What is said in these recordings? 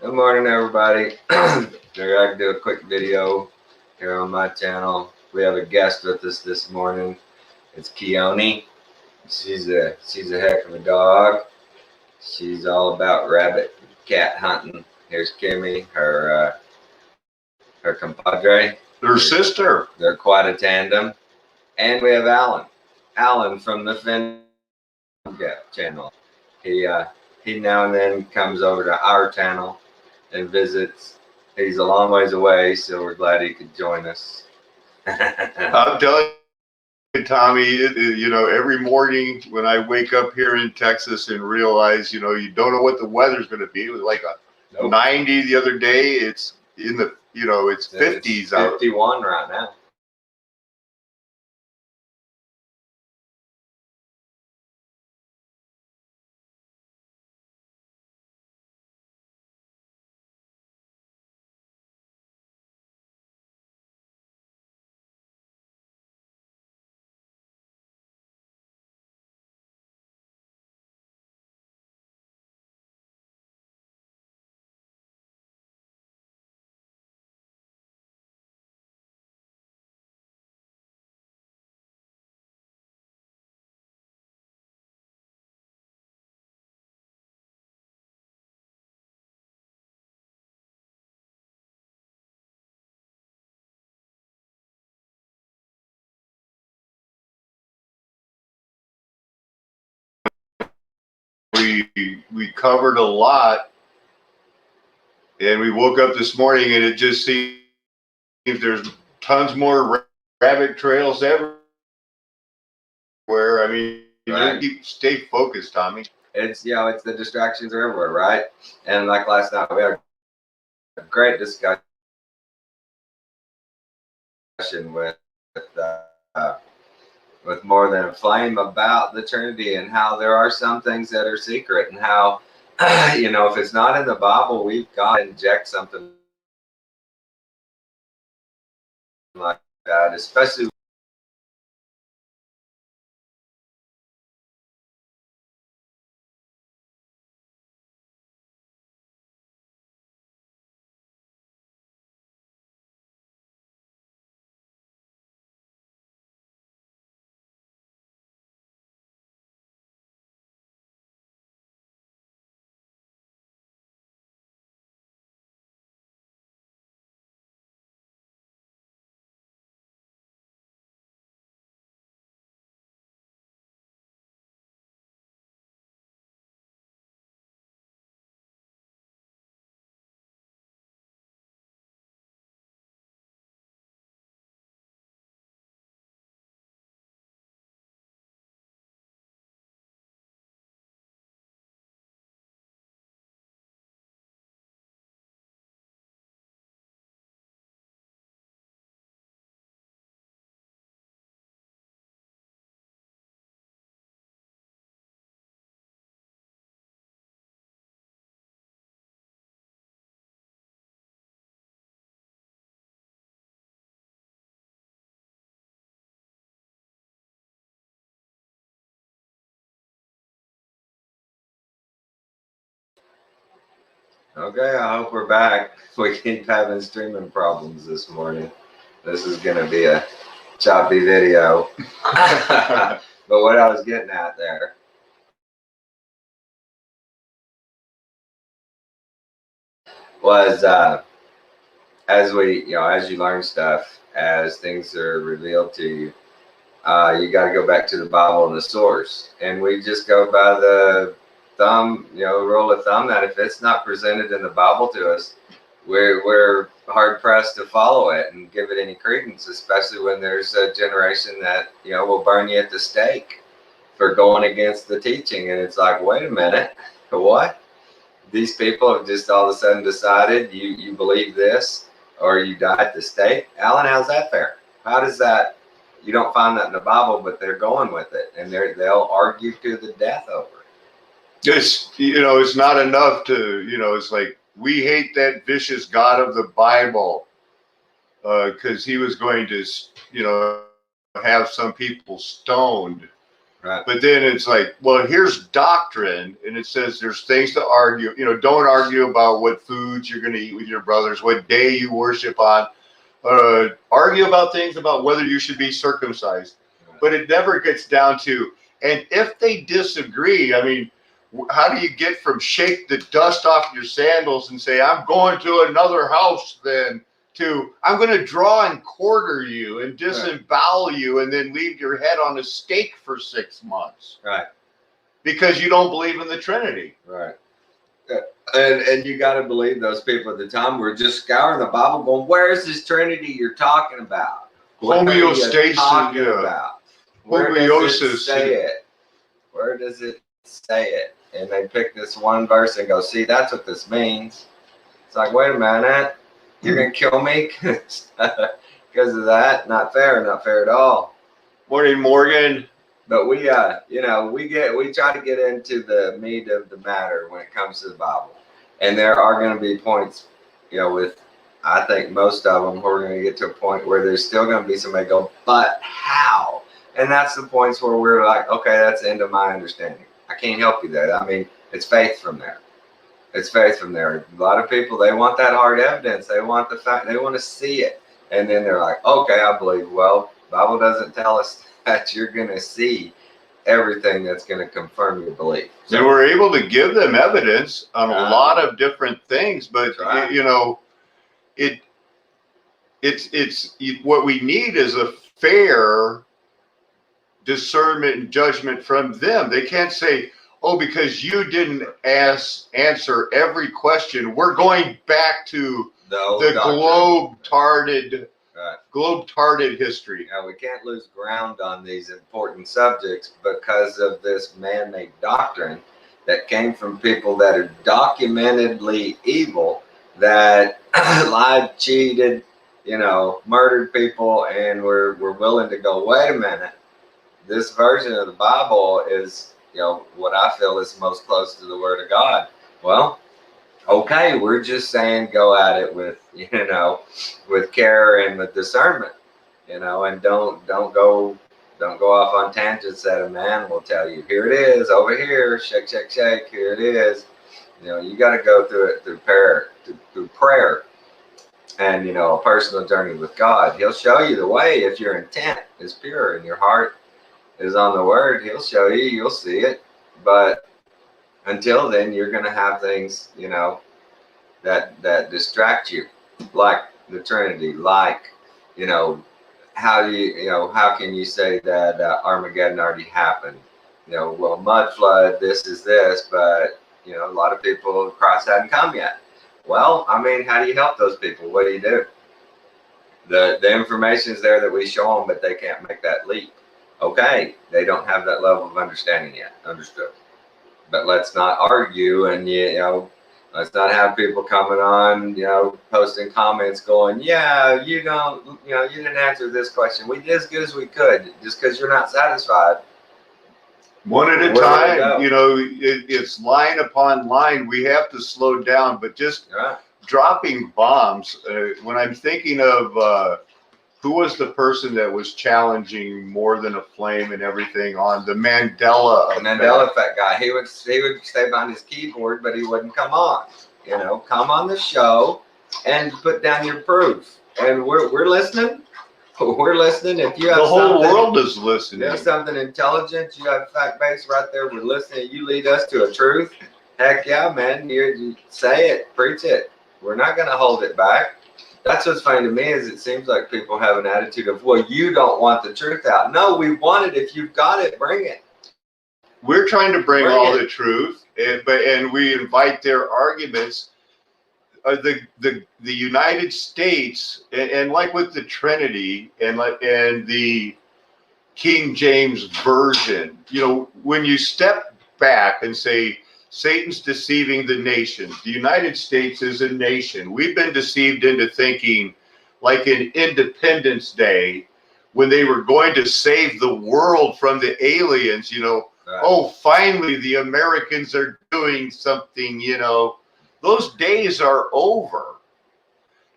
Good morning, everybody. I gotta do a quick video here on my channel. We have a guest with us this morning. It's Keone. She's a heck of a dog. She's all about rabbit and cat hunting. Here's Kimmy, her compadre. Their sister. They're quite a tandem. And we have Alan. Alan from the Fin channel. He he now and then comes over to our channel and visits. He's a long ways away, so we're glad he could join us. I'm telling you, Tommy, every morning when I wake up here in Texas and realize, you don't know what the weather's going to be. It was like a 90 the other day. It's in the, it's 50s out. 51 right now. We covered a lot, and we woke up this morning and it just seems there's tons more rabbit trails everywhere. I mean, Right. you stay focused, Tommy. It's it's the distractions are everywhere, right? And like last night, we had a great discussion with with More Than a Flame about the Trinity and how there are some things that are secret and how if it's not in the Bible, we've got to inject something like that, especially. Okay, I hope we're back. We keep having streaming problems this morning. This is going to be a choppy video. But what I was getting at there was as you learn stuff, as things are revealed to you, you got to go back to the Bible and the source. And we just go by the rule of thumb that if it's not presented in the Bible to us, we're hard pressed to follow it and give it any credence, especially when there's a generation that will burn you at the stake for going against the teaching. And it's like, wait a minute, what? These people have just all of a sudden decided you believe this or you die at the stake. Alan, how's that fair? How does that? You don't find that in the Bible, but they're going with it, and they'll argue to the death over it. It's not enough to, it's like, we hate that vicious God of the Bible because he was going to, have some people stoned. Right. But then it's like, well, here's doctrine, and it says there's things to argue. You know, don't argue about what foods you're going to eat with your brothers, what day you worship on. Argue about things about whether you should be circumcised. Right. But it never gets down to, and if they disagree, I mean, how do you get from shake the dust off your sandals and say, I'm going to another house then, to I'm going to draw and quarter you and disembowel you and then leave your head on a stake for 6 months? Right. Because you don't believe in the Trinity. Right. And you got to believe those people at the time were just scouring the Bible going, where's this Trinity you're talking about? What are you Homeostasis, talking yeah. about? Where does it say it? Where does it say it? And they pick this one verse and go, see, that's what this means. It's like, wait a minute, you're going to kill me because of that? Not fair at all. Morning, Morgan. But we, we try to get into the meat of the matter when it comes to the Bible. And there are going to be points, with, I think most of them, we're going to get to a point where there's still going to be somebody go, but how? And that's the points where we're like, okay, that's the end of my understanding. I can't help you there. I mean, it's faith from there. It's faith from there. A lot of people, they want that hard evidence. They want the fact, they want to see it. And then they're like, okay, I believe. Well, the Bible doesn't tell us that you're going to see everything that's going to confirm your belief. So we're able to give them evidence on a lot of different things, but it's what we need is a fair discernment and judgment from them. They can't say, oh, because you didn't answer every question, we're going back to the globe-tarded history. Now, we can't lose ground on these important subjects because of this man-made doctrine that came from people that are documentedly evil, that lied, cheated, murdered people, and we're willing to go, wait a minute, this version of the Bible is, what I feel is most close to the Word of God. Well, okay, we're just saying go at it with, with care and with discernment, and don't go off on tangents that a man will tell you. Here it is, over here, shake, shake, shake. Here it is. You got to go through it through prayer, and a personal journey with God. He'll show you the way if your intent is pure and your heart is on the Word. He'll show you. You'll see it. But until then, you're going to have things, that distract you, like the Trinity, like, how can you say that Armageddon already happened? Well, mud flood, this is this, but, a lot of people, Christ hadn't come yet. Well, I mean, how do you help those people? What do you do? The information is there that we show them, but they can't make that leap. Okay, they don't have that level of understanding yet. Understood. But let's not argue, and let's not have people coming on, posting comments going, yeah, you didn't answer this question. We did as good as we could. Just because you're not satisfied. One at a time, it's line upon line. We have to slow down, but just dropping bombs. When I'm thinking of who was the person that was challenging more than a flame and everything on the Mandela effect? The Mandela effect guy. He would stay behind his keyboard, but he wouldn't come on. Come on the show and put down your proof. And we're listening. We're listening. If you have the whole world is listening. You have something intelligent. You have fact base right there. We're listening. You lead us to a truth. Heck yeah, man. You say it, preach it. We're not going to hold it back. That's what's funny to me is it seems like people have an attitude of, well, you don't want the truth out. No, we want it. If you've got it, bring it. We're trying to bring all the truth, and we invite their arguments. The United States, and like with the Trinity and the King James Version, when you step back and say, Satan's deceiving the nations. The United States is a nation. We've been deceived into thinking, like in Independence Day, when they were going to save the world from the aliens, oh, finally the Americans are doing something, Those days are over.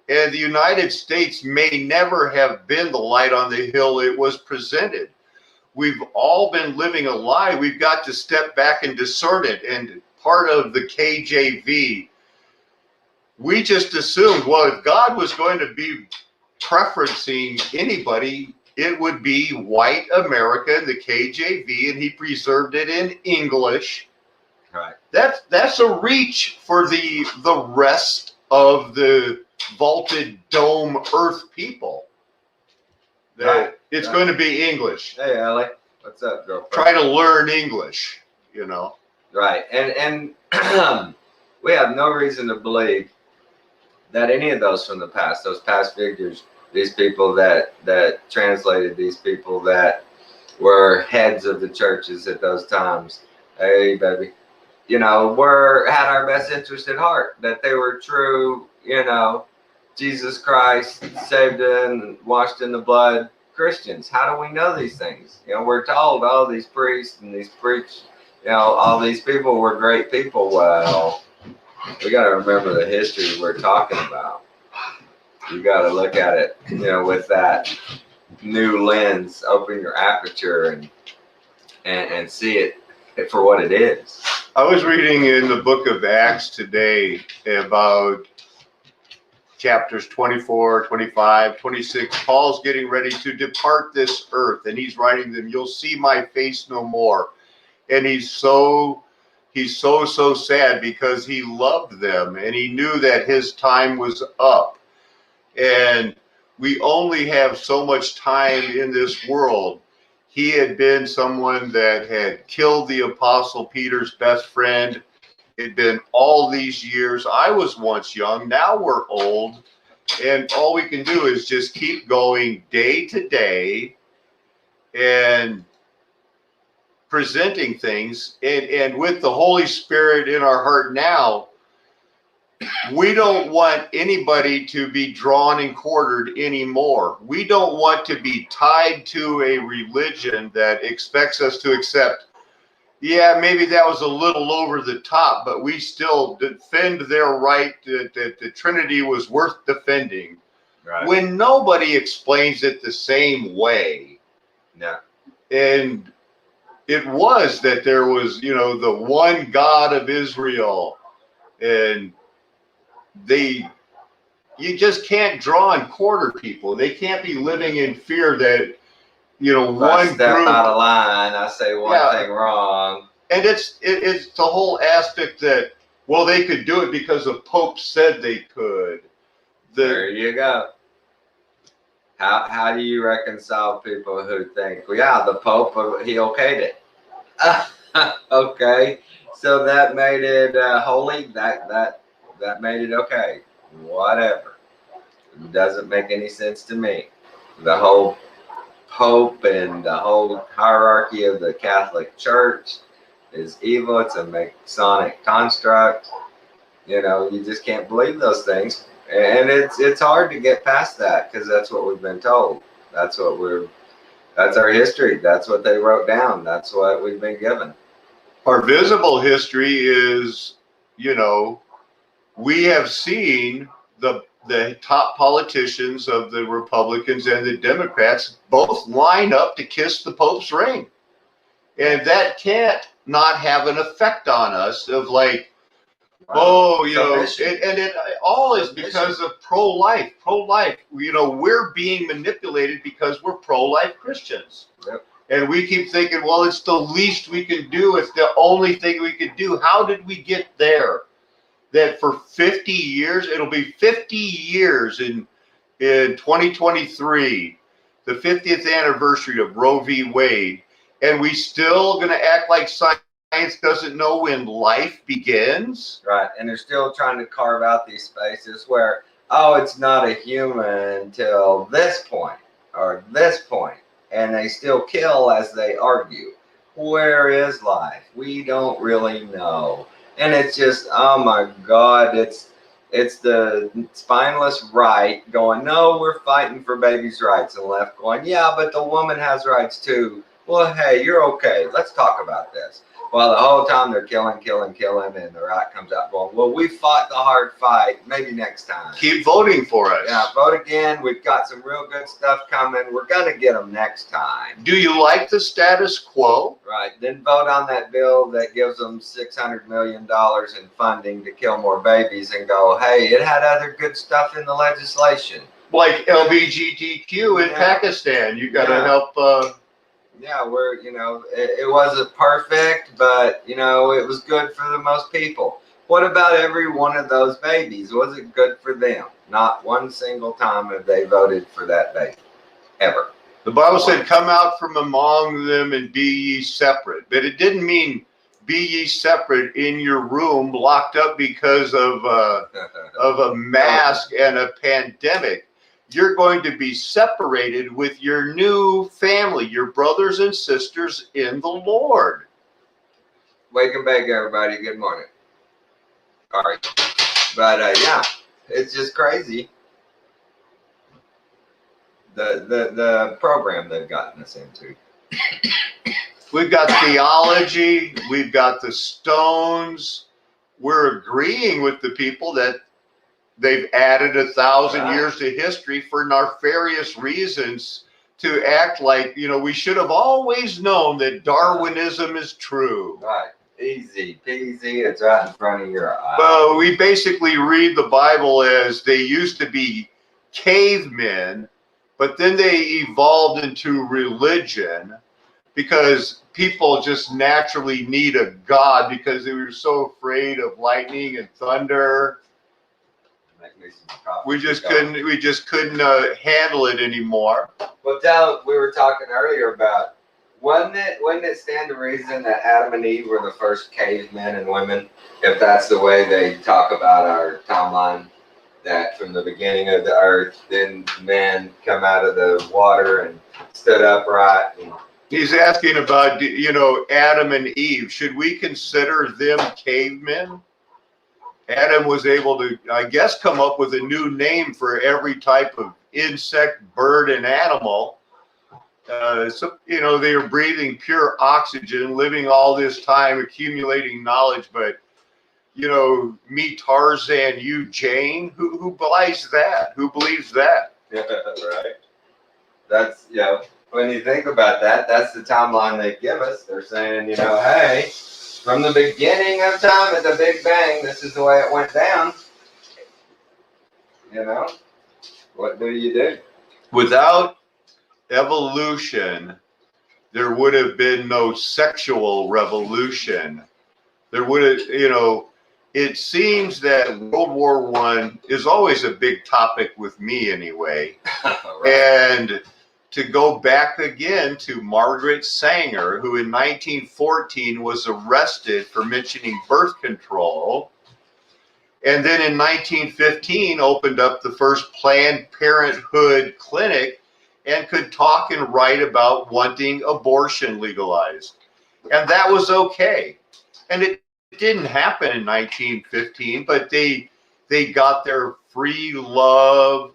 And the United States may never have been the light on the hill it was presented. we've all been living a lie. We've got to step back and discern it. And part of the KJV, we just assumed, well, if God was going to be preferencing anybody, it would be white America, the KJV, and he preserved it in English. Right. That's a reach for the rest of the vaulted dome earth people. Right. It's Right. going to be English. Hey, Ellie. What's up, girlfriend? Try to learn English, you know. Right. And we have no reason to believe that any of those from the past, those past figures, these people that translated, these people that were heads of the churches at those times, hey, baby, you know, had our best interest at heart, that they were true, you know, Jesus Christ saved and washed in the blood Christians. How do we know these things? You know, we're told, oh, these priests and these preach, you know, all these people were great people. Well, we got to remember the history we're talking about. You got to look at it, you know, with that new lens, open your aperture and see it for what it is. I was reading in the book of Acts today about chapters 24, 25, 26. Paul's getting ready to depart this earth, and he's writing them, you'll see my face no more. And he's so sad because he loved them and he knew that his time was up. And we only have so much time in this world. He had been someone that had killed the Apostle Peter's best friend. It'd been all these years. I was once young, now we're old. And all we can do is just keep going day to day and presenting things. And with the Holy Spirit in our heart now, we don't want anybody to be drawn and quartered anymore. We don't want to be tied to a religion that expects us to accept, yeah, maybe that was a little over the top, but we still defend their right that the Trinity was worth defending. Right. When nobody explains it the same way. Yeah. And it was that there was, you know, the one God of Israel, and you just can't draw and quarter people. They can't be living in fear that, you know, one step group out of line, I say one thing wrong. And it's the whole aspect that, well, they could do it because the Pope said they could. There you go. How do you reconcile people who think, well, yeah, the Pope, he okayed it? Okay, so that made it holy. That made it okay. Whatever. It doesn't make any sense to me. The whole Pope and the whole hierarchy of the Catholic Church is evil. It's a Masonic construct. You know, you just can't believe those things. And it's hard to get past that because that's what we've been told. That's our history. That's what they wrote down. That's what we've been given. Our visible history is, you know, we have seen the top politicians of the Republicans and the Democrats both line up to kiss the Pope's ring. And that can't not have an effect on us of like, oh, you know, it all is because of pro-life. You know, we're being manipulated because we're pro-life Christians. Yep. And we keep thinking, well, it's the least we can do. It's the only thing we can do. How did we get there? That for 50 years, it'll be 50 years in 2023, the 50th anniversary of Roe v. Wade, and we still going to act like science doesn't know when life begins? Right, and they're still trying to carve out these spaces where, oh, it's not a human until this point or this point, and they still kill as they argue. Where is life? We don't really know. And it's just, oh my God, it's the spineless right going, no, we're fighting for babies' rights, and the left going, yeah, but the woman has rights too. Well, hey, you're okay. Let's talk about this. Well, the whole time they're killing, and the right comes out going, well, we fought the hard fight. Maybe next time. Keep voting for us. Yeah, vote again. We've got some real good stuff coming. We're going to get them next time. Do you like the status quo? Right. Then vote on that bill that gives them $600 million in funding to kill more babies and go, hey, it had other good stuff in the legislation. Like LGBTQ in Pakistan. You got to help. Yeah, we're, you know, it wasn't perfect, but, you know, it was good for the most people. What about every one of those babies? Was it good for them? Not one single time have they voted for that baby, ever. The Bible said, come out from among them and be ye separate. But it didn't mean be ye separate in your room, locked up because of a mask and a pandemic. You're going to be separated with your new family, your brothers and sisters in the Lord. Wake and bake, everybody. Good morning. All right. But, yeah, it's just crazy. The program they've gotten us into. We've got theology. We've got the stones. We're agreeing with the people that they've added 1,000 years to history for nefarious reasons to act like, you know, we should have always known that Darwinism is true. Right. Easy peasy. It's right in front of your eyes. Well, we basically read the Bible as they used to be cavemen, but then they evolved into religion because people just naturally need a God because they were so afraid of lightning and thunder. We just couldn't handle it anymore. Well, we were talking earlier about, wouldn't it stand to reason that Adam and Eve were the first cavemen and women? If that's the way they talk about our timeline, that from the beginning of the earth, then men come out of the water and stood upright. And he's asking about, you know, Adam and Eve. Should we consider them cavemen? Adam was able to, I guess, come up with a new name for every type of insect, bird, and animal. So, you know, they are breathing pure oxygen, living all this time, accumulating knowledge. But, you know, me, Tarzan, you, Jane, who believes that? Who believes that? Yeah, right. That's, you know, when you think about that, that's the timeline they give us. They're saying, you know, hey, from the beginning of time at the Big Bang, this is the way it went down. You know, what do you do? Without evolution, there would have been no sexual revolution. There would have, you know, it seems that World War I is always a big topic with me anyway. Right. And to go back again to Margaret Sanger, who in 1914 was arrested for mentioning birth control, and then in 1915 opened up the first Planned Parenthood clinic and could talk and write about wanting abortion legalized. And that was okay. And it didn't happen in 1915, but they got their free love.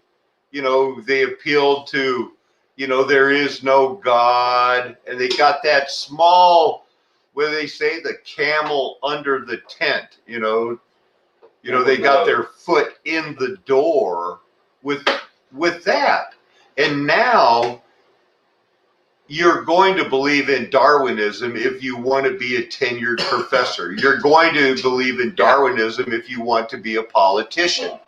You know, they appealed to, you know, there is no God, and they got that small, what do they say, the camel under the tent, you know, they got their foot in the door with that. And now you're going to believe in Darwinism if you want to be a tenured professor. You're going to believe in Darwinism if you want to be a politician.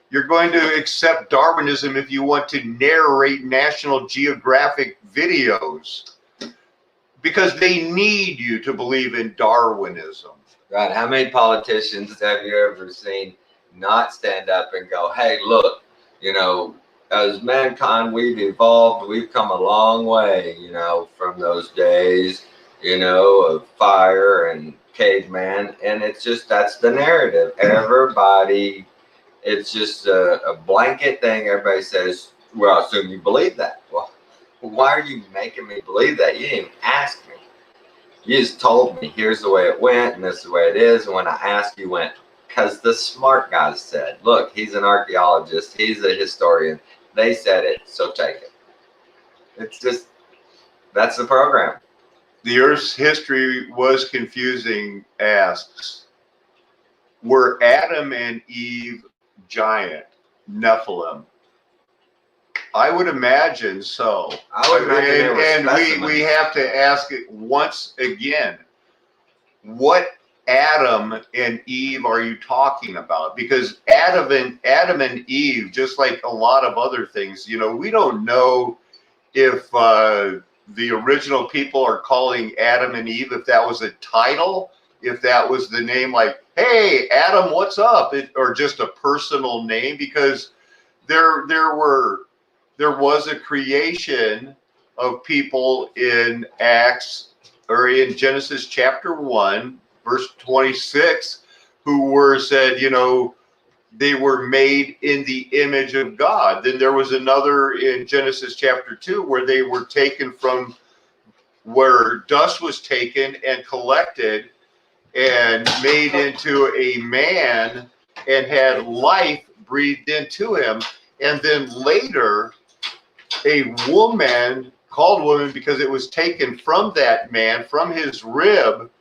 You're going to accept Darwinism if you want to narrate National Geographic videos, because they need you to believe in Darwinism. Right. How many politicians have you ever seen not stand up and go, hey, look, you know, as mankind, we've evolved, we've come a long way, you know, from those days, you know, of fire and caveman. And it's just, that's the narrative. Everybody, it's just a blanket thing. Everybody says, well, I assume you believe that. Well, why are you making me believe that? You didn't even ask me. You just told me, here's the way it went, and this is the way it is. And when I asked, you went, because the smart guys said, look, he's an archaeologist, he's a historian. They said it, so take it. It's just, that's the program. The Earth's history was confusing asks, were Adam and Eve giant, Nephilim? I would imagine so. I would imagine they were and specimens. we have to ask it once again, what Adam and Eve are you talking about? Because Adam and Eve, just like a lot of other things, you know, we don't know if the original people are calling Adam and Eve, if that was a title, if that was the name, like, hey, Adam, what's up? Or just a personal name, because there was a creation of people in Acts, or in Genesis chapter 1, verse 26, who were said, you know, they were made in the image of God. Then there was another in Genesis chapter 2 where they were taken from where dust was taken and collected and made into a man and had life breathed into him. And then later, a woman, called woman because it was taken from that man, from his rib,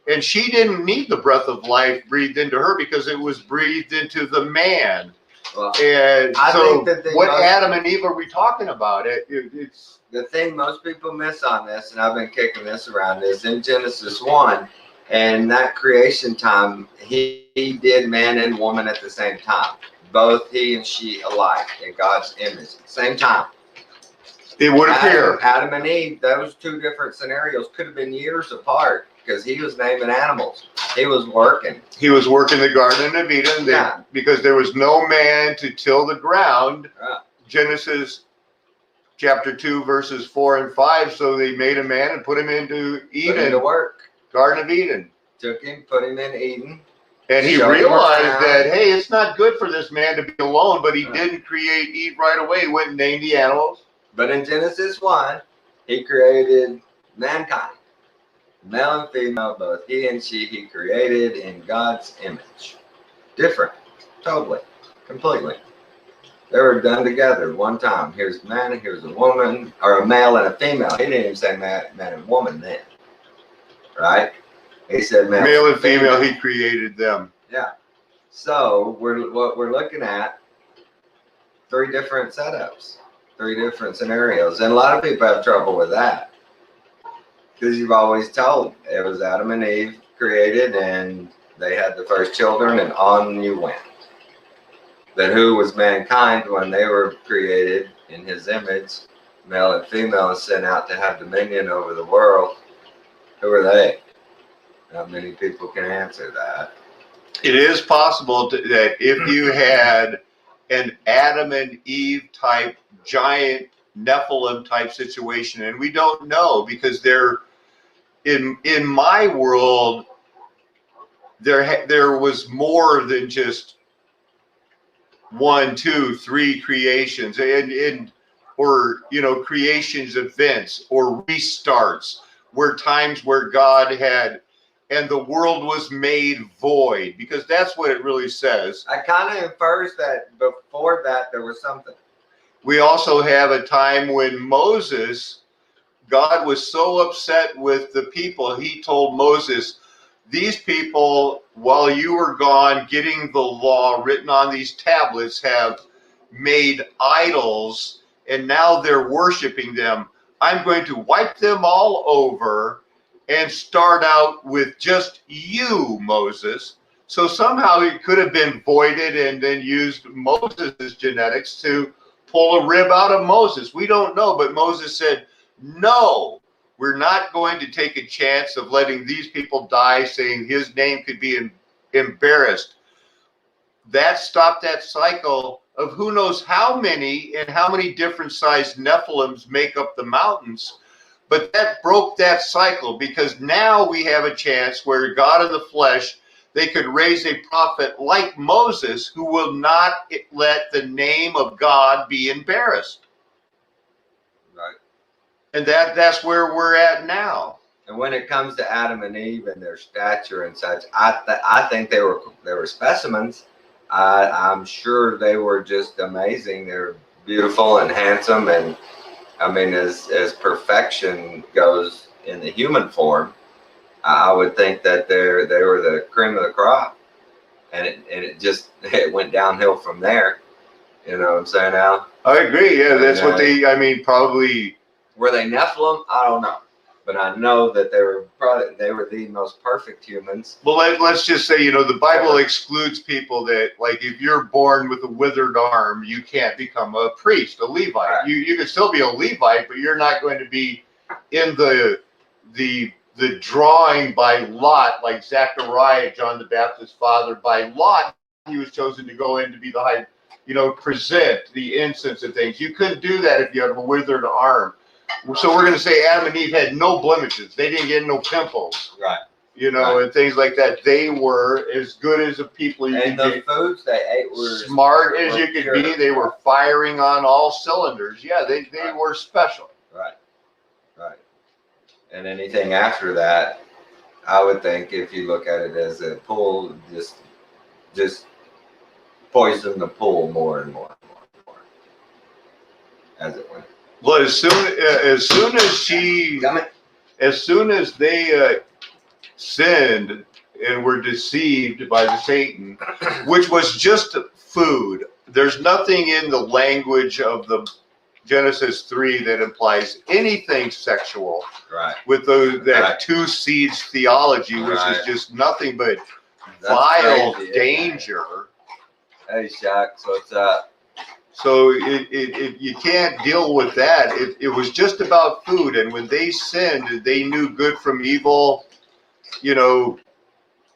and she didn't need the breath of life breathed into her because it was breathed into the man. Well, And I so think that what Adam and Eve are we talking about? It's the thing most people miss on this, and I've been kicking this around, is in Genesis 1, and that creation time, he did man and woman at the same time. Both he and she alike in God's image. Same time. it would appear. Adam and Eve, those two different scenarios could have been years apart because he was naming animals. He was working. He was working the Garden of Eden because there was no man to till the ground. Genesis chapter 2, verses 4 and 5. So they made a man and put him into Eden. Put him to work. Garden of Eden. Took him, put him in Eden. And he realized that, hey, it's not good for this man to be alone, but he didn't create Eve right away. He went and named the animals. But in Genesis 1, he created mankind. Male and female, both he and she, he created in God's image. Different. Totally. Completely. They were done together one time. Here's a man, here's a woman, or a male and a female. He didn't even say man and woman then. Right? He said male and female, he created them. Yeah. So what we're looking at, 3 different setups, 3 different scenarios. And a lot of people have trouble with that. Because you've always told it was Adam and Eve created and they had the first children and on you went. Then who was mankind when they were created in his image, male and female, and sent out to have dominion over the world? Who are they? Not many people can answer that. It is possible that if you had an Adam and Eve type giant Nephilim type situation, and we don't know because they're in my world, there was more than just 1, 2, 3 creations, or creations, events, or restarts, were times where God had, and the world was made void, because that's what it really says. I kind of infers that before that there was something. We also have a time when Moses, God was so upset with the people, he told Moses, these people, while you were gone getting the law written on these tablets, have made idols, and now they're worshiping them. I'm going to wipe them all over and start out with just you, Moses. So somehow it could have been voided and then used Moses' genetics to pull a rib out of Moses. We don't know, but Moses said, no, we're not going to take a chance of letting these people die, saying his name could be embarrassed. That stopped that cycle of who knows how many and how many different sized Nephilims make up the mountains. But that broke that cycle, because now we have a chance where God in the flesh, they could raise a prophet like Moses who will not let the name of God be embarrassed. Right. And that's where we're at now. And when it comes to Adam and Eve and their stature and such, I think they were specimens. I'm sure they were just amazing. They're beautiful and handsome, and I mean, as perfection goes, in the human form, I would think that they were the cream of the crop, and it just it went downhill from there. You know what I'm saying, Al? I agree. Yeah, that's And, what they. I mean, probably. Were they Nephilim? I don't know, but I know that they were the most perfect humans. Well, let's just say, you know, the Bible excludes people that, like, if you're born with a withered arm, you can't become a priest, a Levite. Right. You can still be a Levite, but you're not going to be in the drawing by lot, like Zechariah, John the Baptist's father. By lot, he was chosen to go in to be the high, you know, present the incense and things. You couldn't do that if you had a withered arm. So we're going to say Adam and Eve had no blemishes. They didn't get no pimples. Right. You know, and things like that. They were as good as the people you And could the foods they ate were smart as you could pure. be. They were firing on all cylinders. Yeah, they were special. Right. Right. And anything after that, I would think, if you look at it as a pool, just poison the pool more and more and more and more as it went. Well, as soon as they sinned and were deceived by the Satan, which was just food. There's nothing in the language of the Genesis 3 that implies anything sexual. Right. With that two seeds theology, which is just nothing but vile crazy, danger. Hey, Shaq, so what's up? So you can't deal with that. It was just about food, and when they sinned, they knew good from evil. You know,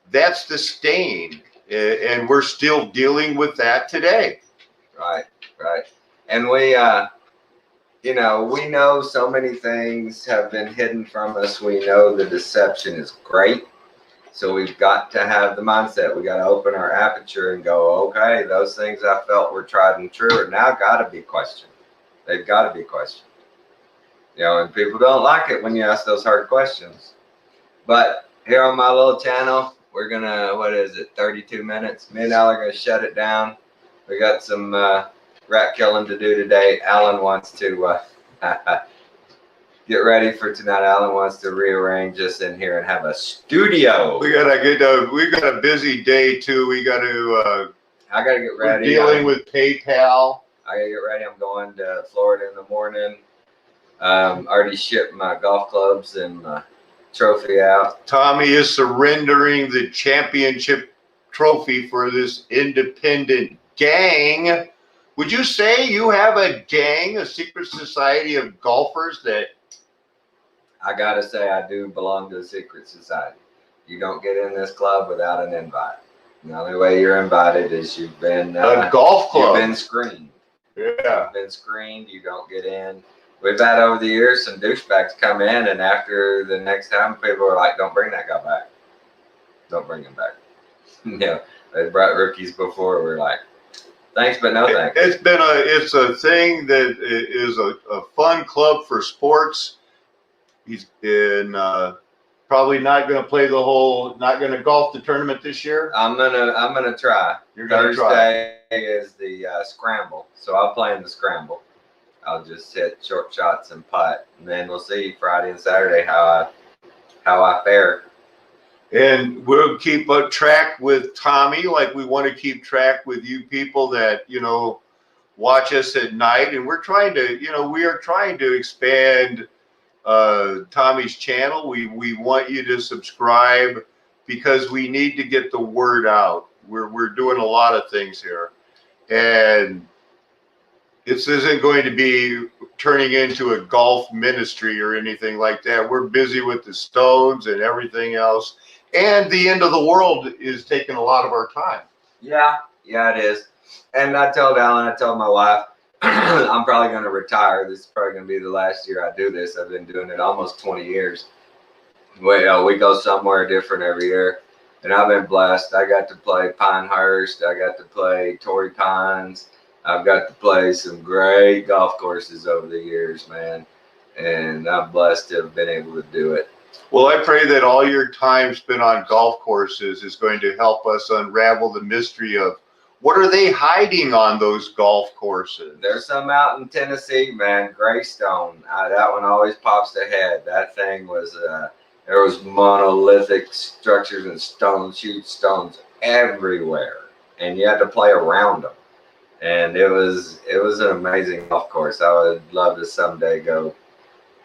that's the stain, and we're still dealing with that today. Right, right. And we, you know, we know so many things have been hidden from us. We know the deception is great. So we've got to have the mindset. We got to open our aperture and go, okay, those things I felt were tried and true are now got to be questioned. They've got to be questioned. You know, and people don't like it when you ask those hard questions. But here on my little channel, we're going to, 32 minutes? Me and Al are going to shut it down. We got some rat killing to do today. Alan wants to get ready for tonight. Alan wants to rearrange us in here and have a studio. We got a busy day too. We got to. I got to get ready. We're dealing with PayPal. I got to get ready. I'm going to Florida in the morning. Already shipped my golf clubs and my trophy out. Tommy is surrendering the championship trophy for this independent gang. Would you say you have a gang, a secret society of golfers that? I got to say, I do belong to the secret society. You don't get in this club without an invite. The only way you're invited is you've been a golf club. You've been screened. Yeah. You've been screened. You don't get in. We've had over the years some douchebags come in, and after the next time, people are like, "Don't bring that guy back. Don't bring him back." You know, they brought rookies before. We're like, "Thanks, but no thanks." It's a thing that is a fun club for sports. He's been probably not going to play not going to golf the tournament this year. I'm gonna try. You're going to try. Thursday is the scramble, so I'll play in the scramble. I'll just hit short shots and putt, and then we'll see Friday and Saturday how I fare. And we'll keep a track with Tommy, like we want to keep track with you people that, you know, watch us at night. And we're trying to, you know, we are trying to expand Tommy's channel. We want you to subscribe because we need to get the word out. We're doing a lot of things here, and this isn't going to be turning into a golf ministry or anything like that. We're busy with the Stones and everything else, and the end of the world is taking a lot of our time. Yeah, it is. And I told Alan, I told my wife, I'm probably going to retire. This is probably going to be the last year I do this. I've been doing it almost 20 years. Well, we go somewhere different every year, and I've been blessed. I got to play Pinehurst. I got to play Torrey Pines. I've got to play some great golf courses over the years, man, and I'm blessed to have been able to do it. Well, I pray that all your time spent on golf courses is going to help us unravel the mystery of What are they hiding on those golf courses? There's some out in Tennessee, man. Greystone. That one always pops ahead. That thing was, there was monolithic structures and stones, huge stones everywhere, and you had to play around them. And it was an amazing golf course. I would love to someday go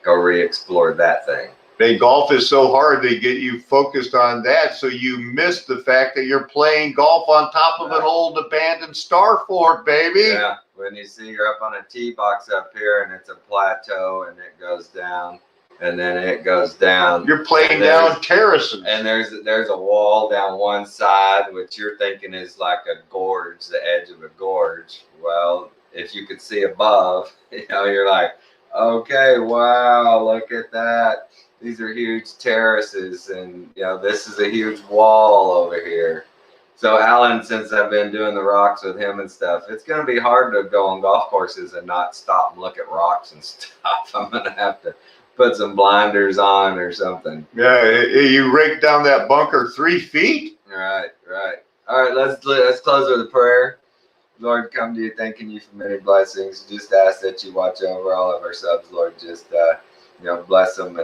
re-explore that thing. They golf is so hard, they get you focused on that, so you miss the fact that you're playing golf on top of an old abandoned star fort, baby. Yeah, when you see you're up on a tee box up here and it's a plateau and it goes down and then it goes down. You're playing down terraces. And there's a wall down one side, which you're thinking is like a gorge, the edge of a gorge. Well, if you could see above, you're like, okay, wow, look at that. These are huge terraces, and this is a huge wall over here. So Alan, since I've been doing the rocks with him and stuff, it's going to be hard to go on golf courses and not stop and look at rocks and stuff. I'm going to have to put some blinders on or something. Yeah, you rake down that bunker 3 feet. Right. All right, let's close with a prayer. Lord, come to you thanking you for many blessings. Just ask that you watch over all of our subs, Lord. Just bless them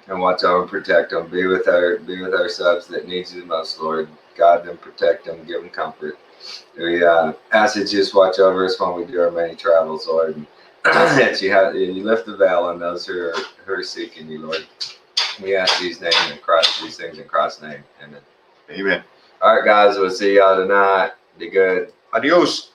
and watch over and protect them. Be with our subs that need you the most, Lord. Guide them, protect them, give them comfort. We ask that you just watch over us when we do our many travels, Lord. And that you lift the veil on those who are seeking you, Lord. We ask these things in Christ's name. Amen. Amen. All right, guys, we'll see y'all tonight. Be good. Adios.